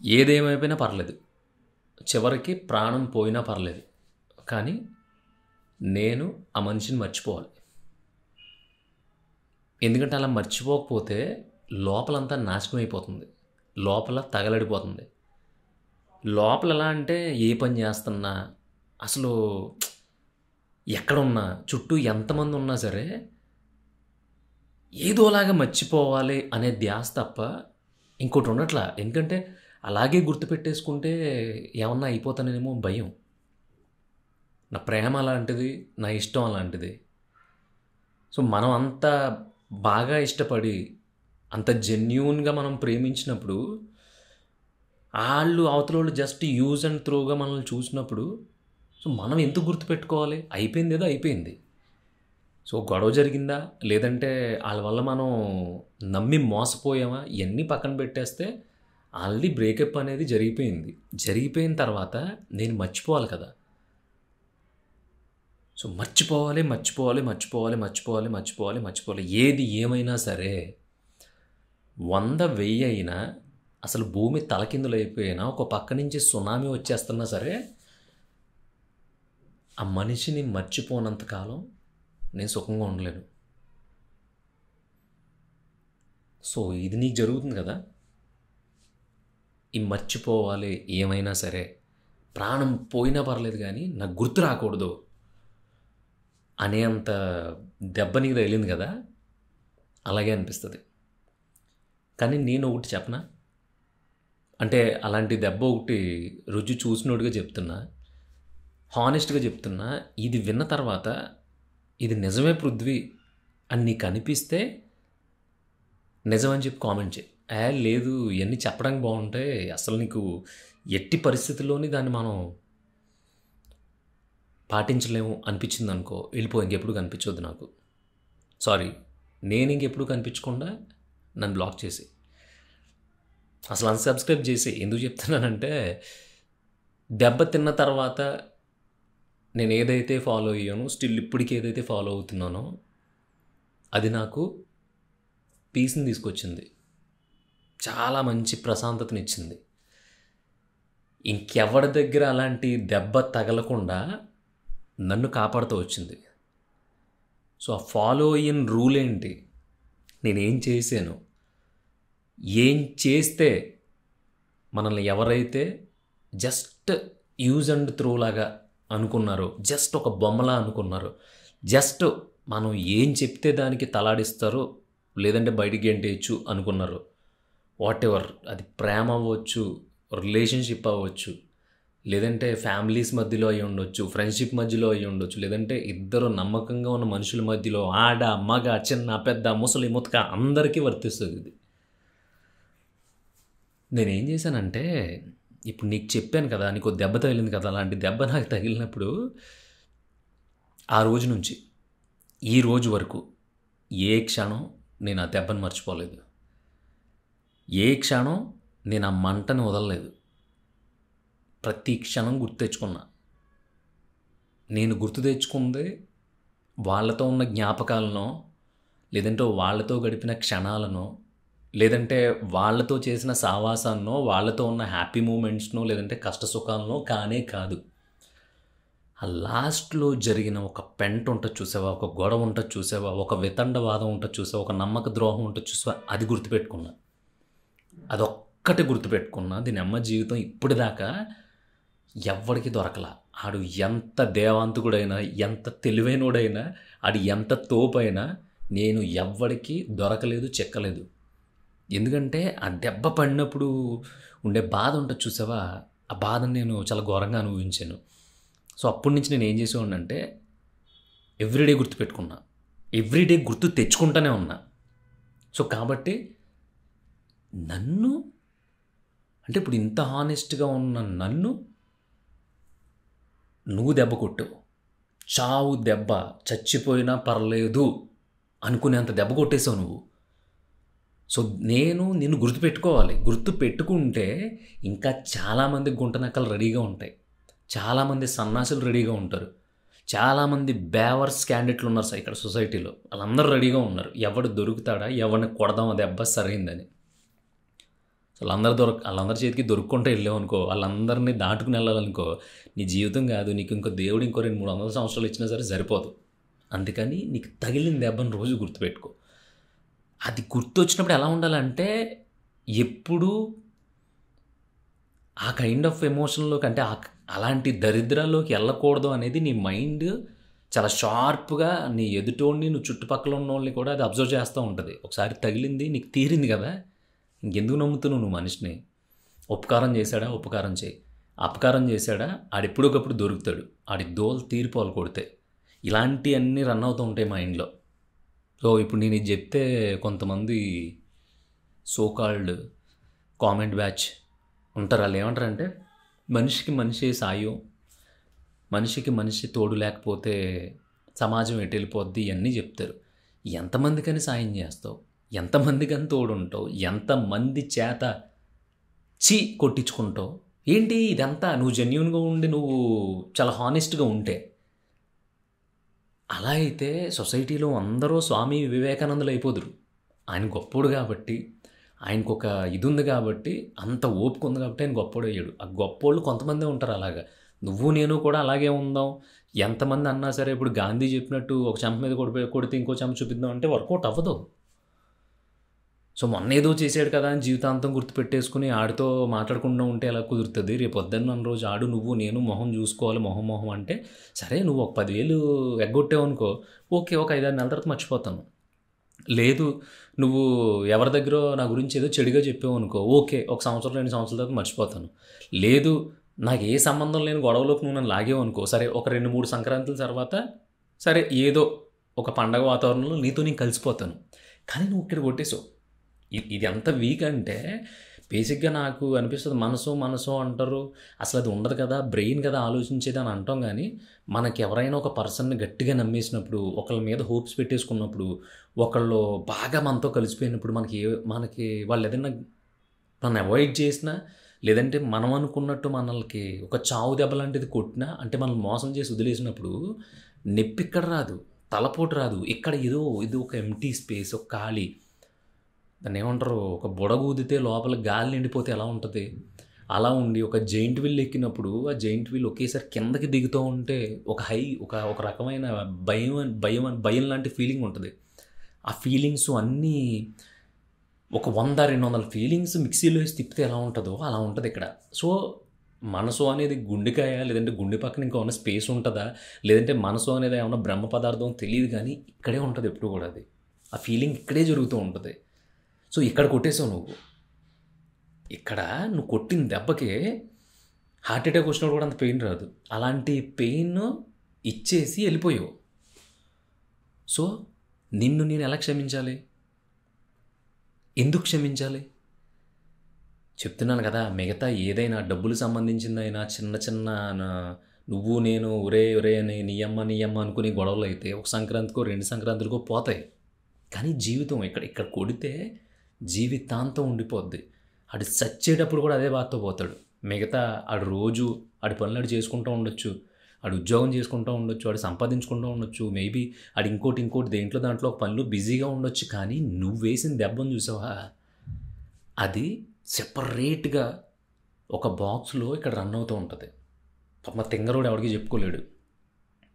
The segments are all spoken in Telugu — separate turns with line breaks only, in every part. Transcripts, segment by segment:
ఏదేమైపోయినా పర్లేదు. చివరికి ప్రాణం పోయినా పర్లేదు. కానీ నేను ఆ మనిషిని మర్చిపోవాలి. ఎందుకంటే అలా మర్చిపోకపోతే లోపలంతా నాశనం అయిపోతుంది. లోపల తగలడిపోతుంది. లోపల ఎలా అంటే ఏ పని చేస్తున్నా, అసలు ఎక్కడున్నా, చుట్టూ ఎంతమంది ఉన్నా సరే ఏదోలాగా మర్చిపోవాలి అనే ధ్యాస తప్ప ఇంకోటి ఉండట్లా. ఎందుకంటే అలాగే గుర్తుపెట్టేసుకుంటే ఏమన్నా అయిపోతానేమో భయం. నా ప్రేమ అలాంటిది, నా ఇష్టం అలాంటిది. సో మనం అంత బాగా ఇష్టపడి, అంత జెన్యూన్గా మనం ప్రేమించినప్పుడు, అవతలోళ్ళు జస్ట్ యూజ్ అండ్ త్రోగా మనల్ని చూసినప్పుడు, సో మనం ఎందుకు గుర్తుపెట్టుకోవాలి? అయిపోయింది ఏదో అయిపోయింది. సో గొడవ జరిగిందా, లేదంటే వాళ్ళ వల్ల మనం నమ్మి మోసపోయామా, ఇవన్నీ పక్కన పెట్టేస్తే ఆల్రెడీ బ్రేకప్ అనేది జరిగిపోయింది. జరిగిపోయిన తర్వాత నేను మర్చిపోవాలి కదా. సో మర్చిపోవాలి, మర్చిపోవాలి, మర్చిపోవాలి, మర్చిపోవాలి, మర్చిపోవాలి, మర్చిపోవాలి. ఏది ఏమైనా సరే 100, 1000 అయినా, అసలు భూమి తలకిందులైపోయినా, ఒక పక్క నుంచి సునామీ వచ్చేస్తున్నా సరే ఆ మనిషిని మర్చిపోనంతకాలం నేను సుఖంగా ఉండలేను. సో ఇది నీకు జరుగుతుంది కదా. ఈ మర్చిపోవాలి ఏమైనా సరే, ప్రాణం పోయినా పర్లేదు కానీ నాకు గుర్తు రాకూడదు అనేంత దెబ్బ నీకు తగిలింది కదా, అలాగే అనిపిస్తుంది. కానీ నేను ఒకటి చెప్పనా, అంటే అలాంటి దెబ్బ ఒకటి రుచి చూసినోడుగా చెప్తున్నా, హానెస్ట్గా చెప్తున్నా. ఇది విన్న తర్వాత ఇది నిజమే పృథ్వీ అని నీకు అనిపిస్తే నిజమని చెప్పి కామెంట్ చేయి. లేదు ఇవన్నీ చెప్పడానికి బాగుంటాయి, అసలు నీకు ఎట్టి పరిస్థితుల్లోని దాన్ని మనం పాటించలేము అనిపించింది అనుకో, వెళ్ళిపో, ఇంకెప్పుడు కనిపించొద్దు నాకు. సారీ, నేను ఇంకెప్పుడు కనిపించకుండా నన్ను బ్లాక్ చేసి, అసలు అన్సబ్స్క్రైబ్ చేసి. ఎందుకు చెప్తున్నానంటే, దెబ్బ తిన్న తర్వాత నేను ఏదైతే ఫాలో అయ్యానో, స్టిల్ ఇప్పటికి ఏదైతే ఫాలో అవుతున్నానో, అది నాకు పీస్ని తీసుకొచ్చింది, చాలా మంచి ప్రశాంతతనిచ్చింది. ఇంకెవరి దగ్గర అలాంటి దెబ్బ తగలకుండా నన్ను కాపాడుతూ వచ్చింది. సో ఆ ఫాలో అయిన రూల్ ఏంటి, నేనేం చేశాను, ఏం చేస్తే మనల్ని ఎవరైతే జస్ట్ యూజ్ అండ్ త్రో లాగా అనుకున్నారో, జస్ట్ ఒక బొమ్మలా అనుకున్నారో, జస్ట్ మనం ఏం చెప్తే దానికి తలాడిస్తారో, లేదంటే బయటికి గెంటేయచ్చు అనుకున్నారు, వాట్ ఎవర్, అది ప్రేమ అవ్వచ్చు, రిలేషన్షిప్ అవ్వచ్చు, లేదంటే ఫ్యామిలీస్ మధ్యలో అయి ఉండొచ్చు, ఫ్రెండ్షిప్ మధ్యలో అయి ఉండొచ్చు, లేదంటే ఇద్దరు నమ్మకంగా ఉన్న మనుషుల మధ్యలో, ఆడ మగ చిన్న పెద్ద ముసలి ముతక అందరికీ వర్తిస్తుంది ఇది. నేనేం చేశానంటే, ఇప్పుడు నీకు చెప్పాను కదా, నీకు దెబ్బ తగిలింది కదా, అలాంటి దెబ్బ నాకు తగిలినప్పుడు ఆ రోజు నుంచి ఈ రోజు వరకు ఏ క్షణం నేను ఆ దెబ్బను మర్చిపోలేదు. ఏ క్షణం నేను ఆ మంటను వదలలేదు. ప్రతి క్షణం గుర్తు తెచ్చుకున్నా. నేను గుర్తు తెచ్చుకుంది వాళ్ళతో ఉన్న జ్ఞాపకాలనో, లేదంటే వాళ్ళతో గడిపిన క్షణాలనో, లేదంటే వాళ్ళతో చేసిన సావాసాన్నో, వాళ్ళతో ఉన్న హ్యాపీ మూమెంట్స్నో, లేదంటే కష్ట సుఖాలనో కానే కాదు. ఆ లాస్ట్లో జరిగిన ఒక పెంట ఉంటుంది చూసావా, ఒక గొడవ ఉంటుంది చూసావా, ఒక వితండవాదం ఉంటుంది చూసావా, ఒక నమ్మక ద్రోహం ఉంటుంది చూసావా, అది గుర్తుపెట్టుకున్నా. అదొక్కటి గుర్తుపెట్టుకున్నా. దీని అమ్మ జీవితం ఇప్పటిదాకా ఎవ్వడికి దొరకలా. ఆడు ఎంత దేవాంతకుడైనా, ఎంత తెలివైనోడైనా, ఆడు ఎంత తోపైనా నేను ఎవ్వడికి దొరకలేదు, చెక్కలేదు. ఎందుకంటే ఆ దెబ్బ పడినప్పుడు ఉండే బాధ ఉంటుంది చూసావా, ఆ బాధను నేను చాలా ఘోరంగా అనుభవించాను. సో అప్పటి నుంచి నేను ఏం చేసేవాడిని అంటే, ఎవ్రీడే గుర్తుపెట్టుకున్నా, ఎవ్రీడే గుర్తు తెచ్చుకుంటూనే ఉన్నా. సో కాబట్టి నన్ను, అంటే ఇప్పుడు ఇంత హానెస్ట్గా ఉన్న నన్ను నువ్వు దెబ్బ కొట్టావు, చావు దెబ్బ, చచ్చిపోయినా పర్లేదు అనుకునేంత దెబ్బ కొట్టేశావు నువ్వు. సో నేను నిన్ను గుర్తుపెట్టుకోవాలి. గుర్తు పెట్టుకుంటే ఇంకా చాలామంది గుంటనక్కలు రెడీగా ఉంటాయి, చాలామంది సన్నాసులు రెడీగా ఉంటారు, చాలామంది బేవర్స్ క్యాండిడేట్లు ఉన్నారు సార్ ఇక్కడ సొసైటీలో. వాళ్ళందరూ రెడీగా ఉన్నారు, ఎవడు దొరుకుతాడా, ఎవరిని కొడదామా దెబ్బ సరైందని. సో వాళ్ళందరి చేతికి దొరుకుంటే వెళ్ళావు అనుకో, వాళ్ళందరినీ దాటుకుని వెళ్ళాలనుకో, నీ జీవితం కాదు, నీకు ఇంకో దేవుడు ఇంకో 200-300 సంవత్సరాలు ఇచ్చినా సరే సరిపోదు. అందుకని నీకు తగిలిన దెబ్బను రోజు గుర్తుపెట్టుకో. అది గుర్తొచ్చినప్పుడు ఎలా ఉండాలంటే, ఎప్పుడూ ఆ కైండ్ ఆఫ్ ఎమోషన్‌లోకి, అంటే అలాంటి దరిద్రాల్లోకి వెళ్ళకూడదు అనేది నీ మైండ్ చాలా షార్ప్‌గా నీ ఎదుటోడిని, నువ్వు చుట్టుపక్కల ఉన్నోళ్ళని కూడా అది అబ్జర్వ్ చేస్తూ ఉంటది. ఒకసారి తగిలింది నీకు తీరింది కదా! ఇంకెందుకు నమ్ముతున్నావు నువ్వు మనిషిని? ఉపకారం చేశాడా? ఉపకారం చేయి. అపకారం చేశాడా? ఆడెప్పుడోకప్పుడు దొరుకుతాడు. ఆడి దోల తీరిపోవాలి కొడితే. ఇలాంటియన్నీ రన్ అవుతూ ఉంటాయి మైండ్‌లో. సో, ఇప్పుడు నేను ఇది చెప్తే కొంతమంది సో కాల్డ్ కామెంట్ బ్యాచ్ ఉంటారు. వాళ్ళు ఏమంటారంటే, మనిషికి మనిషి సాయం, మనిషికి మనిషి తోడు లేకపోతే సమాజం ఎటు వెళ్ళిపోద్ది ఇవన్నీ చెప్తారు. ఎంతమందికని సాయం చేస్తావు? ఎంతమందికని తోడుంటావు? ఎంతమంది చేత కొట్టించుకుంటావు? ఏంటి ఇదంతా నువ్వు జెన్యూన్గా ఉండి నువ్వు చాలా హానెస్ట్గా ఉంటే. అలా అయితే సొసైటీలో అందరూ స్వామి వివేకానందులు అయిపోదురు. ఆయన గొప్పోడు కాబట్టి, ఆయనకొక ఇది ఉంది కాబట్టి, అంత ఓపిక ఉంది కాబట్టి ఆయన గొప్పోడు అయ్యాడు. ఆ గొప్పోళ్ళు కొంతమందే ఉంటారు అలాగా. నువ్వు నేను కూడా అలాగే ఉందాం. ఎంతమంది అన్నా సరే, ఇప్పుడు గాంధీ చెప్పినట్టు ఒక చెంప మీద కొడితే ఇంకో చెంప చూపిద్దాం అంటే వర్కౌట్ అవ్వదు. సో, మొన్న ఏదో చేసాడు కదా అని జీవితాంతం గుర్తుపెట్టేసుకుని ఆడితో మాట్లాడకుండా ఉంటే ఎలా కుదురుతుంది? రేపు పొద్దున్న రోజు ఆడు నువ్వు నేను మొహం చూసుకోవాలి, మొహం అంటే సరే నువ్వు ఒక 10,000 ఎగ్గొట్టావనుకో, ఓకే, ఒక 5-6 నెలల తర్వాత మర్చిపోతాను. లేదు నువ్వు ఎవరి దగ్గరో నా గురించి ఏదో చెడుగా చెప్పావు అనుకో, ఓకే, ఒక సంవత్సరం 2 సంవత్సరాల తర్వాత మర్చిపోతాను. లేదు నాకు ఏ సంబంధం లేని గొడవలోకి నువ్వు నన్ను లాగేవు అనుకో, సరే ఒక 2-3 సంక్రాంతుల తర్వాత సరే ఏదో ఒక పండగ వాతావరణంలో నీతో నేను కలిసిపోతాను. కానీ నువ్వు ఇక్కడ కొట్టేసావు. ఇది ఎంత వీక్ అంటే, బేసిక్గా నాకు అనిపిస్తుంది, మనసు అంటారు, అసలు అది ఉండదు కదా, బ్రెయిన్ కదా ఆలోచించేది అని అంటాం. కానీ మనకి ఎవరైనా ఒక పర్సన్ని గట్టిగా నమ్మేసినప్పుడు, ఒకళ్ళ మీద హోప్స్ పెట్టేసుకున్నప్పుడు, ఒకళ్ళు బాగా మనతో కలిసిపోయినప్పుడు, మనకి వాళ్ళు ఏదైనా నన్ను అవాయిడ్ చేసినా, లేదంటే మనం అనుకున్నట్టు మనల్కి ఒక చావు దెబ్బ లాంటిది కొట్టినా, అంటే మనల్ని మోసం చేసి వదిలేసినప్పుడు నొప్పి ఇక్కడ రాదు, తలపోటు రాదు, ఇక్కడ ఇది ఒక ఎంటీ స్పేస్, ఒక ఖాళీ. దాన్ని ఏమంటారు, ఒక బుడగూదితే లోపల గాలి నిండిపోతే ఎలా ఉంటుంది, అలా ఉండి ఒక జెయింట్ వీల్ ఎక్కినప్పుడు ఆ జెయింట్ వీల్ ఒకేసారి కిందకి దిగుతూ ఉంటే ఒక రకమైన భయం లాంటి ఫీలింగ్ ఉంటుంది. ఆ ఫీలింగ్స్ అన్నీ ఒక 100-200 ఫీలింగ్స్ మిక్సీలో వేసి తిప్పితే ఎలా ఉంటుందో అలా ఉంటుంది ఇక్కడ. సో, మనసు అనేది గుండెకాయ, లేదంటే గుండె పక్కన ఇంకా ఉన్న స్పేస్ ఉంటుందా, లేదంటే మనసు అనేది ఏమన్నా బ్రహ్మ పదార్థం తెలియదు, కానీ ఇక్కడే ఉంటుంది ఎప్పుడు కూడా. అది ఆ ఫీలింగ్ ఇక్కడే జరుగుతూ ఉంటుంది. సో, ఇక్కడ కొట్టేసావు నువ్వు. ఇక్కడ నువ్వు కొట్టిన దెబ్బకే హార్ట్ అటాక్ వచ్చినప్పుడు కూడా అంత పెయిన్ రాదు. అలాంటి పెయిన్ ఇచ్చేసి వెళ్ళిపోయావు. సో, నిన్ను నేను ఎలా క్షమించాలి? ఎందుకు క్షమించాలి? చెప్తున్నాను కదా, మిగతా ఏదైనా డబ్బులు సంబంధించిందైనా చిన్న నువ్వు నేను ఒరే అని నీయమ్మ అనుకునే గొడవలు అయితే ఒక సంక్రాంతికో 2 సంక్రాంతులకో పోతాయి. కానీ జీవితం ఇక్కడ కొడితే జీవితాంతం ఉండిపోద్ది. ఆడు చచ్చేటప్పుడు కూడా అదే బాధతో పోతాడు. మిగతా ఆడు రోజు ఆడి పనులు చేసుకుంటూ ఉండొచ్చు, ఆడు ఉద్యోగం చేసుకుంటూ ఉండొచ్చు, ఆడు సంపాదించుకుంటూ ఉండొచ్చు, మేబీ ఆడు ఇంకోటి దాంట్లో ఒక పనులు బిజీగా ఉండొచ్చు. కానీ నువ్వు వేసిన దెబ్బను చూసావా, అది సెపరేట్గా ఒక బాక్స్లో ఇక్కడ రన్ అవుతూ ఉంటుంది. మా తెంగరోడు ఎవరికి చెప్పుకోలేడు.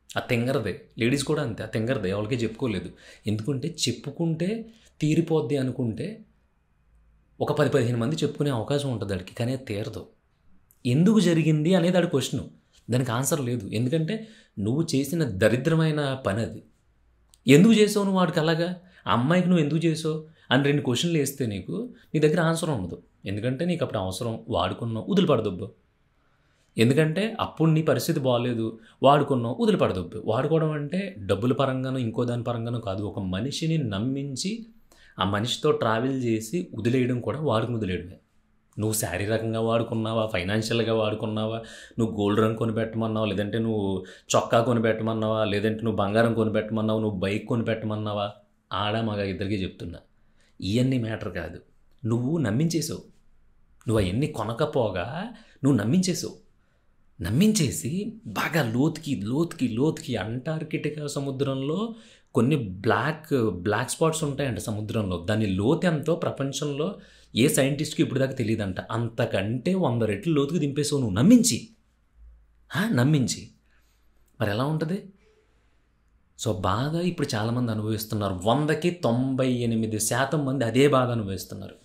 ఆ తెంగరదే, లేడీస్ కూడా అంతే, ఆ తెంగరదే ఎవరికి చెప్పుకోలేదు. ఎందుకంటే చెప్పుకుంటే తీరిపోద్ది అనుకుంటే ఒక 10-15 మంది చెప్పుకునే అవకాశం ఉంటుంది వాడికి, కానీ అది తీరదు. ఎందుకు జరిగింది అనేది ఆడి క్వశ్చన్, దానికి ఆన్సర్ లేదు. ఎందుకంటే నువ్వు చేసిన దరిద్రమైన పని అది. ఎందుకు చేసావు నువ్వు వాడికి అలాగా, ఆ అమ్మాయికి నువ్వు ఎందుకు చేసావు అని 2 క్వశ్చన్లు వేస్తే నీ దగ్గర ఆన్సర్ ఉండదు. ఎందుకంటే నీకు అప్పుడు అవసరం, వాడుకున్నావు, వదిలిపడదొబ్బు. ఎందుకంటే అప్పుడు నీ పరిస్థితి బాగాలేదు, వాడుకున్నావు, వదిలిపడదొబ్బు. వాడుకోవడం అంటే డబ్బుల పరంగానో ఇంకో దాని పరంగానో కాదు, ఒక మనిషిని నమ్మించి ఆ మనిషితో ట్రావెల్ చేసి వదిలేయడం కూడా వాడుకుని వదిలేయడమే. నువ్వు శారీరకంగా వాడుకున్నావా, ఫైనాన్షియల్గా వాడుకున్నావా, నువ్వు గోల్డ్ రంగు కొనిపెట్టమన్నావా, లేదంటే నువ్వు చొక్కా కొనిపెట్టమన్నావా, లేదంటే నువ్వు బంగారం కొనిపెట్టమన్నావా, నువ్వు బైక్ కొనిపెట్టమన్నావా, ఆడ మగ ఇద్దరికీ చెప్తున్నా, ఇవన్నీ మ్యాటర్ కాదు. నువ్వు నమ్మించేసావు. నువ్వు అవన్నీ కొనకపోగా నువ్వు నమ్మించేసావు. నమ్మించేసి బాగా లోతుకి లోతుకి లోతుకి అంటార్కిటికా సముద్రంలో కొన్ని బ్లాక్ స్పాట్స్ ఉంటాయంట సముద్రంలో. దాని లోతు ఎంతో ప్రపంచంలో ఏ సైంటిస్ట్కి ఇప్పుడు దాకా తెలియదంట. అంతకంటే 100 రెట్లు లోతుకి దింపేసావు నువ్వు నమ్మించి. మరి ఎలా ఉంటుంది? సో బాధ ఇప్పుడు చాలామంది అనుభవిస్తున్నారు. 100కి 98% మంది అదే బాధ అనుభవిస్తున్నారు.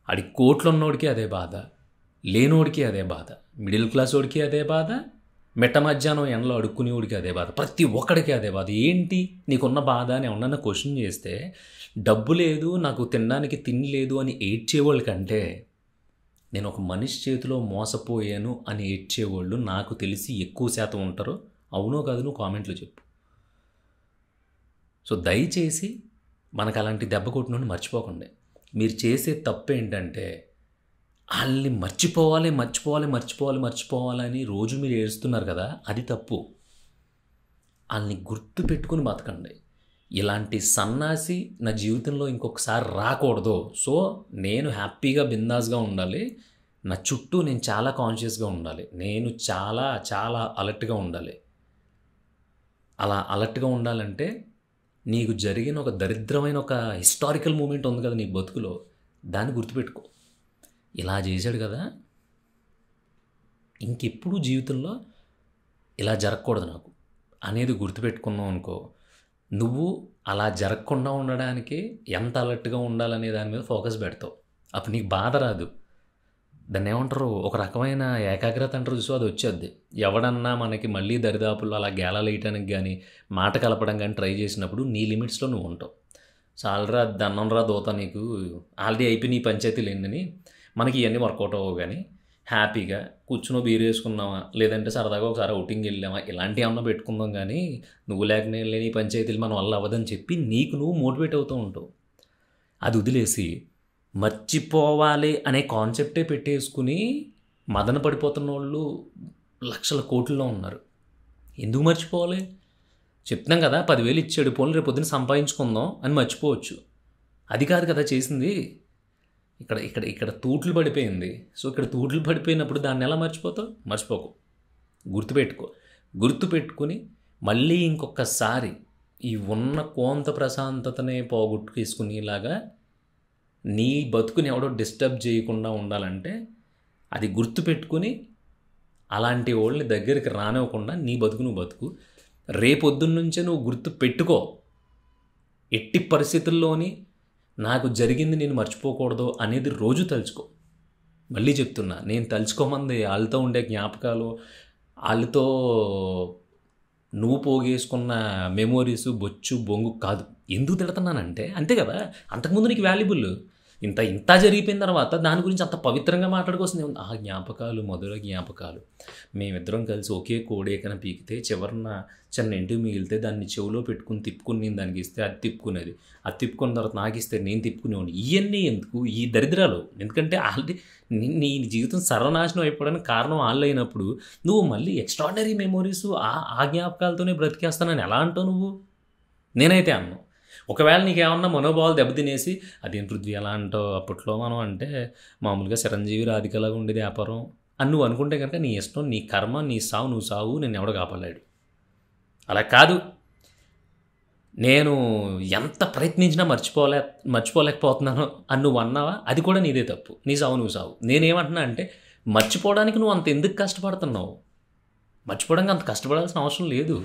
ఆడి కోట్లు ఉన్నోడికి అదే బాధ, లేనోడికి అదే బాధ, మిడిల్ క్లాస్ వాడికి అదే బాధ, మిట్ట మధ్యాహ్నం ఎండలో అడుక్కునేవాడికి అదే బాధ, ప్రతి ఒక్కడికి అదే బాధ. ఏంటి నీకున్న బాధ అని ఎవరన్నా క్వశ్చన్ చేస్తే, డబ్బు లేదు, నాకు తినడానికి తిండి లేదు అని ఏడ్చేవాళ్ళ కంటే నేను ఒక మనిషి చేతిలో మోసపోయాను అని ఏడ్చేవాళ్ళు నాకు తెలిసి ఎక్కువ శాతం ఉంటారు. అవునో కాదు నువ్వు కామెంట్లో చెప్పు. సో దయచేసి మనకు అలాంటి దెబ్బ కొట్టినోడిని మర్చిపోకండి. మీరు చేసే తప్పు ఏంటంటే వాళ్ళని మర్చిపోవాలని రోజు మీరు ఏడుస్తున్నారు కదా, అది తప్పు. వాళ్ళని గుర్తు పెట్టుకుని బతకండి. ఇలాంటి సన్నాసి నా జీవితంలో ఇంకొకసారి రాకూడదు. సో నేను హ్యాపీగా బిందాస్గా ఉండాలి. నా చుట్టూ నేను చాలా కాన్షియస్గా ఉండాలి. నేను చాలా చాలా అలర్ట్గా ఉండాలి. అలా అలర్ట్గా ఉండాలంటే నీకు జరిగిన ఒక దరిద్రమైన ఒక హిస్టారికల్ మూమెంట్ ఉంది కదా నీ బతుకులో, దాన్ని గుర్తుపెట్టుకో. ఇలా చేశాడు కదా, ఇంకెప్పుడు జీవితంలో ఇలా జరగకూడదు నాకు అనేది గుర్తుపెట్టుకున్నావు అనుకో, నువ్వు అలా జరగకుండా ఉండడానికి ఎంత అలర్ట్గా ఉండాలనే దాని మీద ఫోకస్ పెడతావు. అప్పుడు నీకు బాధ రాదు. దాన్ని ఏమంటారు, ఒక రకమైన ఏకాగ్రత అంటారు చూసి, అది వచ్చేద్ది. ఎవడన్నా మనకి మళ్ళీ దరిదాపుల్లో అలా గేలాలు వేయటానికి కానీ మాట కలపడం కానీ ట్రై చేసినప్పుడు నీ లిమిట్స్లో నువ్వు ఉంటావు. చాలరా దన్నంరా దోత, నీకు ఆల్రెడీ అయిపోయి నీ పంచాయతీలు ఏందని మనకి ఇవన్నీ వర్కౌట్ అవ్వవు. కానీ హ్యాపీగా కూర్చుని బీరు వేసుకున్నావా, లేదంటే సరదాగా ఒకసారి అవుటింగ్ వెళ్ళామా, ఇలాంటివి ఏమన్నా పెట్టుకుందాం. కానీ నువ్వు లేకనే లేని పంచాయతీలు మన వల్ల అవ్వదని చెప్పి నీకు నువ్వు మోటివేట్ అవుతూ ఉంటావు. అది వదిలేసి మర్చిపోవాలి అనే కాన్సెప్టే పెట్టేసుకుని మదన పడిపోతున్న వాళ్ళు లక్షల కోట్లలో ఉన్నారు. ఎందుకు మర్చిపోవాలి? చెప్తున్నాం కదా, 10,000 ఇచ్చాడు, పోనీ రేపు పొద్దున్న సంపాదించుకుందాం అని మర్చిపోవచ్చు. అది కాదు కదా చేసింది. ఇక్కడ తూట్లు పడిపోయింది. సో ఇక్కడ తూట్లు పడిపోయినప్పుడు దాన్ని ఎలా మర్చిపోతావు? మర్చిపోకు. గుర్తుపెట్టుకుని మళ్ళీ ఇంకొకసారి ఈ ఉన్న కొంత ప్రశాంతతనే పోగొట్టుకేసుకునేలాగా నీ బతుకుని ఎవడో డిస్టర్బ్ చేయకుండా ఉండాలంటే అది గుర్తుపెట్టుకుని అలాంటి వాళ్ళని దగ్గరికి రానివ్వకుండా నీ బతుకు నువ్వు బతుకు. రేపొద్దున్న నుంచే నువ్వు గుర్తు పెట్టుకో. ఎట్టి పరిస్థితుల్లోని నాకు జరిగింది నేను మర్చిపోకూడదు అనేది రోజు తలుచుకో. మళ్ళీ చెప్తున్నా, నేను తలుచుకోమంది వాళ్ళతో ఉండే జ్ఞాపకాలు, వాళ్ళతో నువ్వు పోగేసుకున్న మెమోరీస్ బొచ్చు బొంగు కాదు. ఎందుకు తిడుతున్నానంటే అంతే కదా, అంతకుముందు నీకు వాల్యుబుల్. ఇంత జరిగిపోయిన తర్వాత దాని గురించి అంత పవిత్రంగా మాట్లాడుకోవాల్సింది ఉంది. ఆ జ్ఞాపకాలు మధుర జ్ఞాపకాలు. మేమిద్దరం కలిసి ఒకే కోడేకన పీకితే చివరిన చిన్న ఇంటికి మిగిలితే దాన్ని చెవిలో పెట్టుకుని తిప్పుకుని నేను దానికి ఇస్తే అది తిప్పుకునేది. అది తిప్పుకున్న తర్వాత నాకు ఇస్తే నేను తిప్పుకునేవాడిని. ఇవన్నీ ఎందుకు? ఈ దరిద్రాలు. ఎందుకంటే ఆల్రెడీ నీ జీవితం సర్వనాశనం అయిపోవడానికి కారణం వాళ్ళు అయినప్పుడు నువ్వు మళ్ళీ ఎక్స్ట్రాడినరీ మెమోరీస్ ఆ జ్ఞాపకాలతోనే బ్రతికేస్తానని ఎలా అంటావు నువ్వు? నేనైతే అన్నాను. ఒకవేళ నీకేమన్నా మనోభావాలు దెబ్బతినేసి అదేం పృథ్వీ ఎలా అంటావు, అప్పట్లో మనం అంటే మామూలుగా చిరంజీవి రాధికలాగా ఉండేది వ్యాపారం అని నువ్వు అనుకుంటే కనుక నీ ఇష్టం, నీ కర్మ, నీ సావు, నువ్వు సావు, నేను ఎవడో కాపాడలేడు. అలా కాదు, నేను ఎంత ప్రయత్నించినా మర్చిపోలేకపోతున్నాను అని నువ్వు అన్నావా, అది కూడా నీదే తప్పు. నీ సావు నువ్వు సావు. నేనేమంటున్నా అంటే మర్చిపోవడానికి నువ్వు అంత ఎందుకు కష్టపడుతున్నావు? మర్చిపోవడానికి అంత కష్టపడాల్సిన అవసరం లేదు.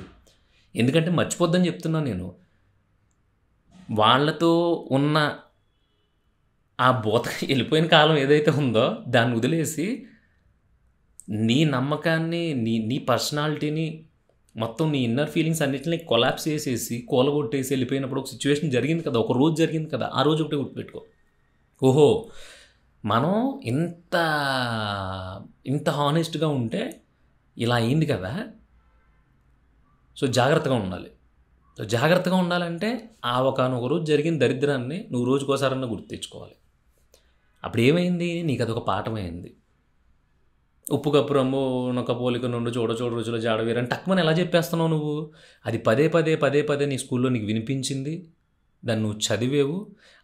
ఎందుకంటే మర్చిపోద్దని చెప్తున్నాను నేను. వాళ్ళతో ఉన్న ఆ బోత వెళ్ళిపోయిన కాలం ఏదైతే ఉందో దాన్ని వదిలేసి నీ నమ్మకాన్ని, నీ పర్సనాలిటీని, మొత్తం నీ ఇన్నర్ ఫీలింగ్స్ అన్నింటినీ కొలాప్స్ చేసేసి కూలగొట్టేసి వెళ్ళిపోయినప్పుడు ఒక సిచ్యువేషన్ జరిగింది కదా, ఒక రోజు జరిగింది కదా, ఆ రోజు ఒకటే గుర్తుపెట్టుకో. ఓహో, మనం ఇంత హానెస్ట్గా ఉంటే ఇలా అయింది కదా. సో జాగ్రత్తగా ఉండాలి. జాగ్రత్తగా ఉండాలంటే ఆ ఒకనొక రోజు జరిగిన దరిద్రాన్ని నువ్వు రోజుకోసారన్నా గుర్తు తెచ్చుకోవాలి. అప్పుడు ఏమైంది? నీకు అదొక పాఠమైంది. ఉప్పు కప్పు రంబు నొక్క పోలిక నుండి చూడ రుచుల జాడవీరని టక్మని ఎలా చెప్పేస్తున్నావు నువ్వు? అది పదే నీ స్కూల్లో నీకు వినిపించింది, దాన్ని నువ్వు చదివేవు,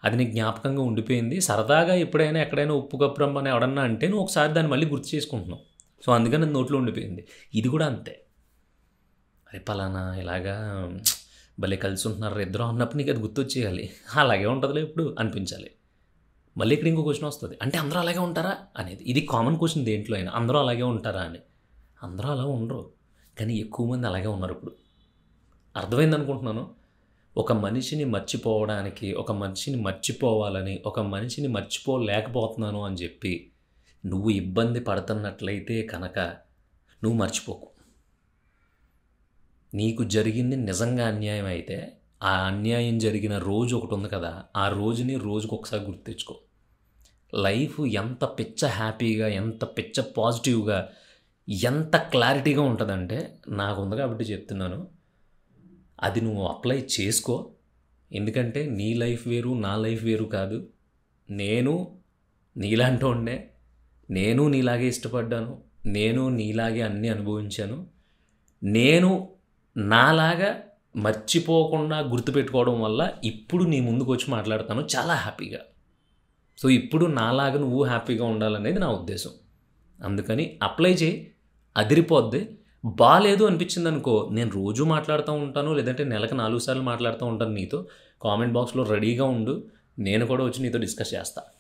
అది నీకు జ్ఞాపకంగా ఉండిపోయింది. సరదాగా ఎప్పుడైనా ఎక్కడైనా ఉప్పు కప్పు రంబు అని ఎవడన్నా అంటే నువ్వు ఒకసారి దాన్ని మళ్ళీ గుర్తు చేసుకుంటున్నావు. సో అందుకని అది నోట్లో ఉండిపోయింది. ఇది కూడా అంతే. అరే పలానా ఇలాగా భలే కలిసి ఉంటున్నారు ఇద్దరు అన్నప్పుడు నీకు అది గుర్తొచ్చేయాలి. అలాగే ఉంటుందిలే ఇప్పుడు అనిపించాలి. మళ్ళీ ఇక్కడ ఇంకో క్వశ్చన్ వస్తుంది, అంటే అందరూ అలాగే ఉంటారా అనేది. ఇది కామన్ క్వశ్చన్ దేంట్లో అయినా, అందరూ అలాగే ఉంటారా అని. అందరూ అలా ఉండరు, కానీ ఎక్కువ మంది అలాగే ఉన్నారు ఇప్పుడు. అర్థమైంది అనుకుంటున్నాను. ఒక మనిషిని మర్చిపోవడానికి, ఒక మనిషిని మర్చిపోవాలని, ఒక మనిషిని మర్చిపోలేకపోతున్నాను అని చెప్పి నువ్వు ఇబ్బంది పడుతున్నట్లయితే కనుక నువ్వు మర్చిపోకు. నీకు జరిగింది నిజంగా అన్యాయం అయితే ఆ అన్యాయం జరిగిన రోజు ఒకటి ఉంది కదా, ఆ రోజుని రోజుకు ఒకసారి గుర్తు తెచ్చుకో. లైఫ్ ఎంత పిచ్చ హ్యాపీగా, ఎంత పిచ్చ పాజిటివ్గా, ఎంత క్లారిటీగా ఉంటుందంటే నాకు ఉంది కాబట్టి చెప్తున్నాను. అది నువ్వు అప్లై చేసుకో. ఎందుకంటే నీ లైఫ్ వేరు, నా లైఫ్ వేరు కాదు. నేను నీలాంటి వాడినే, నేను నీలాగే ఇష్టపడ్డాను, నేను నీలాగే అన్నీ అనుభవించాను. నేను నాలాగా మర్చిపోకుండా గుర్తుపెట్టుకోవడం వల్ల ఇప్పుడు నీ ముందుకు వచ్చి మాట్లాడతాను చాలా హ్యాపీగా. సో ఇప్పుడు నాలాగా నువ్వు హ్యాపీగా ఉండాలనేది నా ఉద్దేశం. అందుకని అప్లై చేయి, అదిరిపోద్ది. బాలేదు అనిపించింది అనుకో, నేను రోజు మాట్లాడుతూ ఉంటాను, లేదంటే నెలకు 4 సార్లు మాట్లాడుతూ ఉంటాను నీతో. కామెంట్ బాక్స్లో రెడీగా ఉండు, నేను కూడా వచ్చి నీతో డిస్కస్ చేస్తాను.